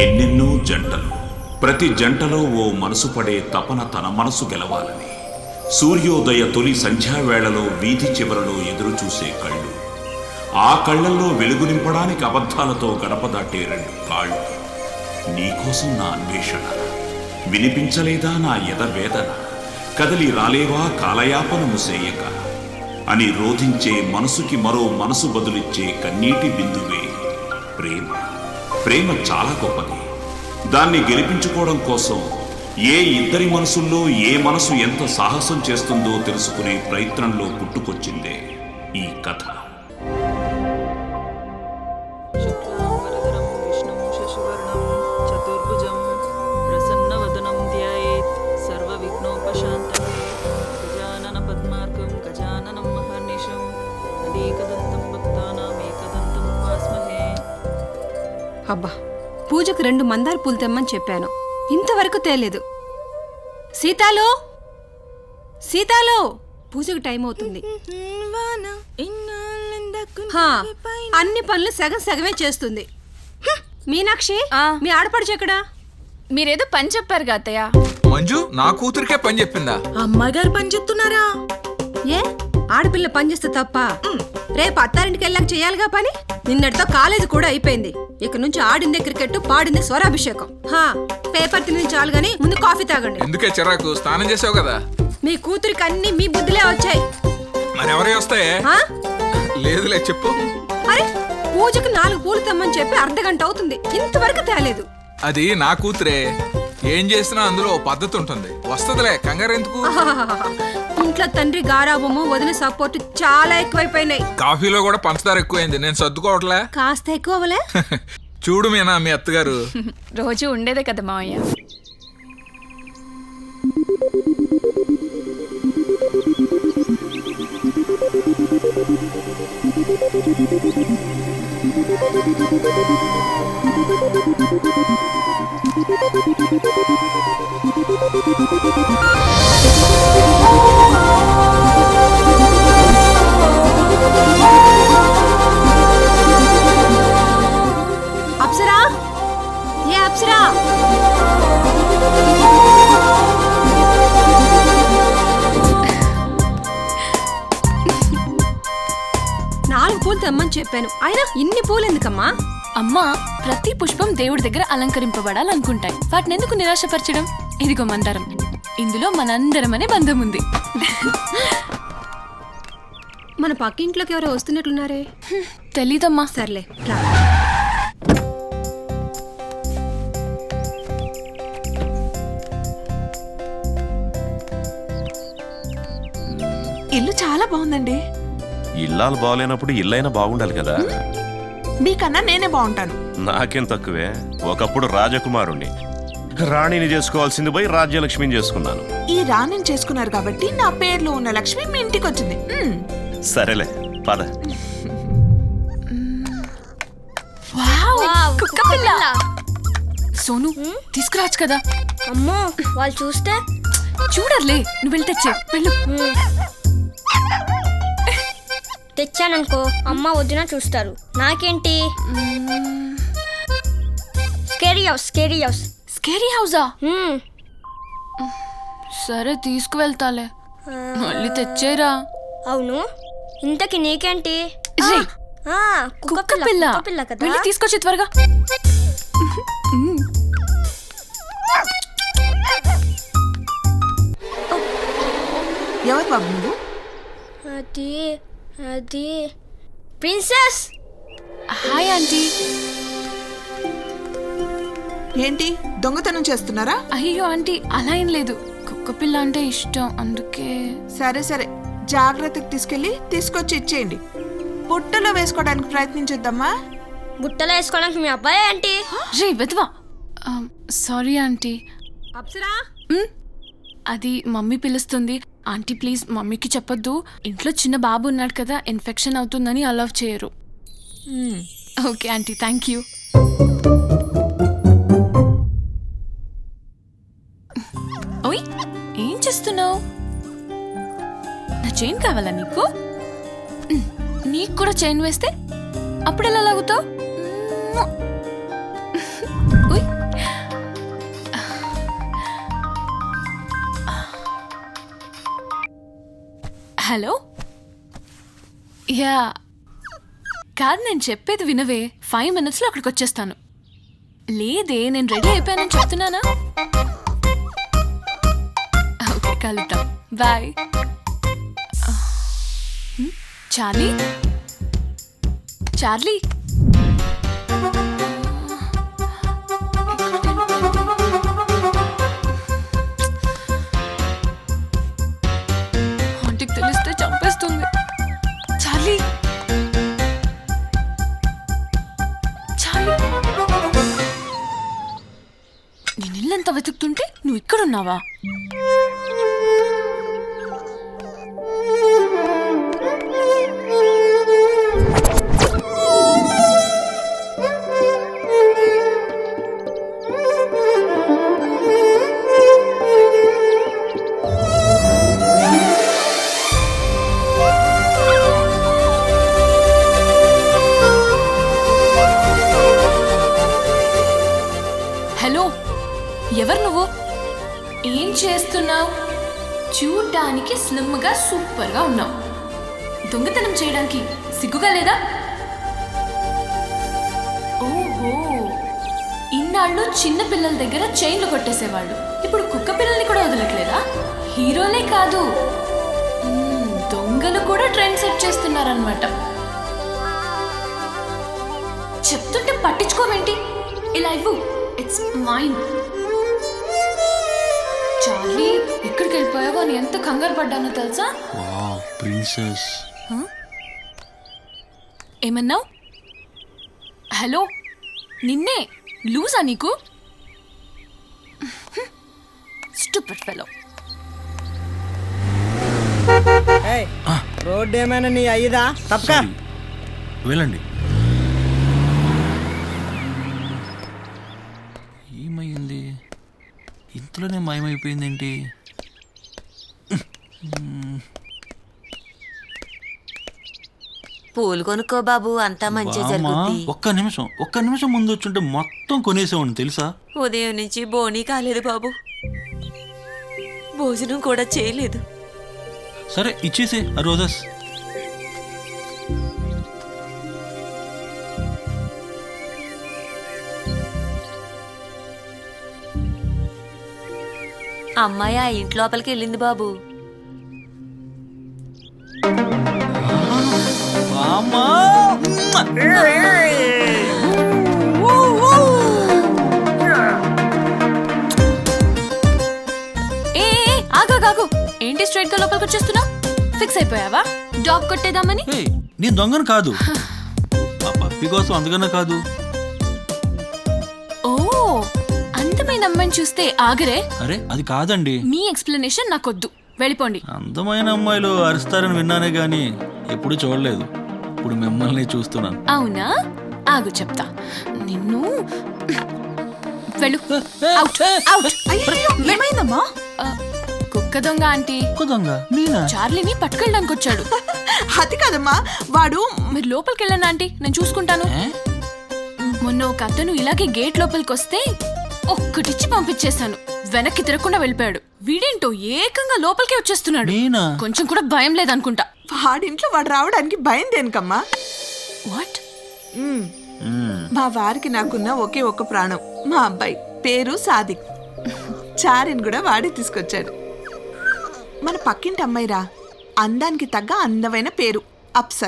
ఎన్నెన్నో జంటలు, ప్రతి జంటలో ఓ మనసు పడే తపన తన మనసు గెలవాలని. సూర్యోదయ తొలి సంధ్యావేళలో వీధి చివరలో ఎదురుచూసే కళ్ళు, ఆ కళ్ళల్లో వెలుగు నింపడానికి అబద్ధాలతో గడప దాటే రెండు కాళ్ళు. నీకోసం నా అన్వేషణ, వినిపించలేదా నా ఎదవేదన, కదలి రాలేవా కాలయాపన ముసేయక అని రోధించే మనసుకి మరో మనసు బదులిచ్చే కన్నీటి బిందువే ప్రేమ. ప్రేమ చాలా గొప్పది. దాన్ని గెలిపించుకోవడం కోసం ఏ ఇద్దరి మనసుల్లో ఏ మనసు ఎంత సాహసం చేస్తుందో తెలుసుకునే ప్రయత్నంలో పుట్టుకొచ్చిందే ఈ కథ. అబ్బా, పూజకు 2 మందార పూలు తెమ్మని చెప్పాను, ఇంతవరకు తేలేదు. సీతాలో, సీతాలో, పూజకు టైం అవుతుంది. అన్ని పనులు సగం సగమే చేస్తుంది. మీనాక్షి, మీ ఆడపడుచు ఎక్కడా? మీరేదో పని చెప్పారు అత్తయ్య. మంజు నా కూతురికే పని చెప్పిందా? అమ్మాయి గారు పని చెప్తున్నారా? ఏ ఆడపిల్ల పని చేస్తే తప్ప? రేపు అత్తారింటికి వెళ్ళాక చేయాలిగా పని. నిన్నటితో కాలేజీ కూడా అయిపోయింది. ఇక నుంచి ఆడిందే క్రికెట్, పాడిందే స్వరాభిషేకం. పేపర్ తిని చాలు గాని ముందు కాఫీ తాగండి. ఎందుకే చిరాకు? స్నానం చేసావు కదా. మీ కూతురికి అన్ని మీ బుద్ధిలే వచ్చాయి. మరి ఎవరే వస్తాయే? లేదులే, చెప్పు. అరే, పూజకు 4 పూలు తెమ్మని చెప్పి అర్ధగంట అవుతుంది, ఇంతవరకు తేలేదు. అది నా కూతురే, ఏం చేసినా అందులో ఓ పద్ధతి ఉంటుంది. వస్తదిలే, కంగారు ఎందుకు? ఇంట్లో తండ్రి గారాబము, వదిన సపోర్ట్ చాలా ఎక్కువైపోయినాయి. కాఫీలో కూడా పంచదార ఎక్కువైంది, నేను సర్దుకోవట్లే. కాస్త ఎక్కువలే. చూడు మీనా, మీ అత్తగారు రోజు ఉండేదే కదా మావయ్య. అప్సరా, ఏ అప్సరా, 4 పూలు తెమ్మని చెప్పాను, అయినా ఇన్ని పూలు ఎందుకమ్మా? అమ్మా, ప్రతి పుష్పం దేవుడి దగ్గర అలంకరింపబడాలనుకుంటాయి. వాటిని ఎందుకు నిరాశపరచడం? ఇదిగో మందారం, ఇందులో మనందరం అనే బంధం ఉంది. మన పక్కింట్లోకి ఎవరో వస్తున్నట్లున్నారే. తెలీదమ్మా. సర్లే రా. ఇల్లు చాలా బాగుందండి. ఇల్లాలు బాగలేనప్పుడు ఇల్లైనా బాగుండాలి కదా. మీకన్నా నేనే బాగుంటాను. నాకేం తక్కువే. ఒకప్పుడు రాజకుమారుణ్ణి, రాణిని చేసుకోవాల్సింది పోయి రాజ్యలక్ష్మిని చేసుకున్నాను. ఈ రాణిని చేసుకున్నారు కాబట్టి నా పేర్లో ఉన్న లక్ష్మి మీ ఇంటికి వచ్చింది. సరేలే, పద. కుక్క పిల్ల. సోను, తీసుకురావచ్చు కదా. అమ్మో, వాళ్ళు చూస్తే. చూడర్లే, నువ్వు వెళ్ళి తెచ్చే వెళ్ళు. తెచ్చాననుకో, అమ్మ వదిన చూస్తారు. నాకేంటి? Scary house, scary house. Scary హౌసా? సరే, తీసుకువెళ్తాలే. మళ్ళీ తెచ్చేరా. అవును, ఇంతకి నీకేంటి? కుక్క పిల్ల. కదా. వెళ్ళి తీసుకొచ్చి త్వరగా. ఎవరు బాబు నువ్వు? అది అది ప్రిన్సెస్. Hi aunty. ఏంటి దొంగతనం చేస్తున్నారా? అయ్యో ఆంటీ, అలా ఏం లేదు. కుక్క పిల్ల అంటే ఇష్టం, అందుకే. సరే సరే, జాగ్రత్తగా తీసుకొచ్చి ఇచ్చేయండి. బుట్టలో వేసుకోవడానికి ప్రయత్నించొద్దమ్మా. బుట్టలో వేసుకోవడానికి మీ అబ్బాయి ఏంటి? రే వెధవా. Sorry aunty. అప్సరా, అది మమ్మీ పిలుస్తుంది. ఆంటీ ప్లీజ్ మమ్మీకి చెప్పొద్దు. ఇంట్లో చిన్న బాబు ఉన్నాడు కదా, ఇన్ఫెక్షన్ అవుతుందని అలౌ చేయరు. Okay aunty, thank you. ఓయ్, ఏం చేస్తున్నావు? నా చైన్ కావాలా నీకు? నీకు కూడా చైన్ వేస్తే అప్పుడు ఎలా లాగుతావు? హలో యా కాదు, నేను చెప్పేది వినవే. 5 minutesలో అక్కడికి వచ్చేస్తాను. లేదే, నేను రెడీ అయిపోయానని చెప్తున్నానా? ఓకే, కలుద్దాం. బాయ్. చార్లీ, చార్లీ, ఆంటీకి తెలిస్తే చంపేస్తుంది. చార్లీ, చార్లీ, నేను ఇల్లంతా వెతుకుతుంటే నువ్వు ఇక్కడున్నావా? హలో, ఎవరు నువ్వు? ఏం చేస్తున్నావు? చూడ్డానికి స్లిమ్గా సూపర్గా ఉన్నావు. దొంగతనం చేయడానికి సిగ్గుగా లేదా? ఓహో, ఇన్నాళ్ళు చిన్న పిల్లల దగ్గర చైన్లు కొట్టేసేవాళ్ళు ఇప్పుడు కుక్క పిల్లల్ని కూడా వదలట్లేదా? హీరోలే కాదు, దొంగలు కూడా ట్రెండ్ సెట్ చేస్తున్నారనమాట. చెప్తుంటే పట్టించుకోవేంటి? ఇలా ఇవ్వు, ఇట్స్ మైన్. చార్లీ, ఎక్కడికి వెళ్ళిపోయావో అని ఎంత కంగారు పడ్డానో తెలుసా? Wow, princess. ఏమన్నావు? హలో, నిన్నే. లూజా నీకు? Stupid fellow. రోడ్డు ఏమైనా నీ అయ్యిదా? తప్పక వెళ్ళండి. ఏమైంది? ఇంతలోనే మాయమైపోయిందేంటి? పూలు కొనుక్కో బాబు, అంతా మంచి బామ్మ, జరుగుద్ది. ఒక్క నిమిషం ముందు వచ్చుంటే మొత్తం కొనేసేవాడిని తెలుసా? ఉదయం నుంచి బోనీ కాలేదు బాబు, భోజనం కూడా చేయలేదు. సరే ఇచ్చేసే ఆ రోజెస్. అమ్మాయి ఆ ఇంటి లోపలికి వెళ్ళింది బాబు. బామ్మ! ఆగాగాగు, ఏంటి స్ట్రైట్ గా లోపలికి వచ్చేస్తున్నా? ఫిక్స్ అయిపోయావా డాగ్ కొట్టేద్దామని? ఏయ్, నేను దొంగను కాదు, ఆ పప్పి కోసం అందుకన్నా కాదు. ఓ, అందమైన అమ్మాయిని చూస్తే ఆగరే? అరే అది కాదండి. మీ ఎక్స్ప్లెనేషన్ నాకొద్దు, వెళ్ళిపోండి. అందమైన అమ్మాయిలు అరుస్తారని విన్నానే గాని ఎప్పుడు చూడలేదు. ఇప్పుడు మిమ్మల్ని చూస్తున్నాను. అవునా? ఆగు చెప్తా. నిన్ను వెళ్ళు. Out, out. ఏమైందమ్మా? కుక్క దొంగ ఆంటీ. ఒక్క దొంగ నేనా? చార్లీని పట్టుకెళ్ళడానికి వచ్చాడు. అది కాదమ్మా, వాడు మీరు లోపలికి వెళ్ళండి ఆంటీ, నేను చూసుకుంటాను. మొన్న ఒక అతను ఇలాగే గేట్ లోపలికి వస్తే ఒక్కటిచ్చి పంపించేశాను. వెనక్కి తిరగకుండా వెళ్ళిపోయాడు. వీడేంటో ఏకంగా లోపలికి వచ్చేస్తున్నాడు. నేనా? కొంచెం కూడా భయం లేదనుకుంటా. వాడింట్లో వాడు రావడానికి భయం దేనికమ్మా? వాట్? మా వారికి నాకున్న ఒకే ఒక్క ప్రాణం మా అబ్బాయి, పేరు సాదిక్. చారిని కూడా వాడి తీసుకొచ్చాడు. మన పక్కింటి అమ్మాయిరా, అందానికి తగ్గ అందమైన పేరు అప్సర.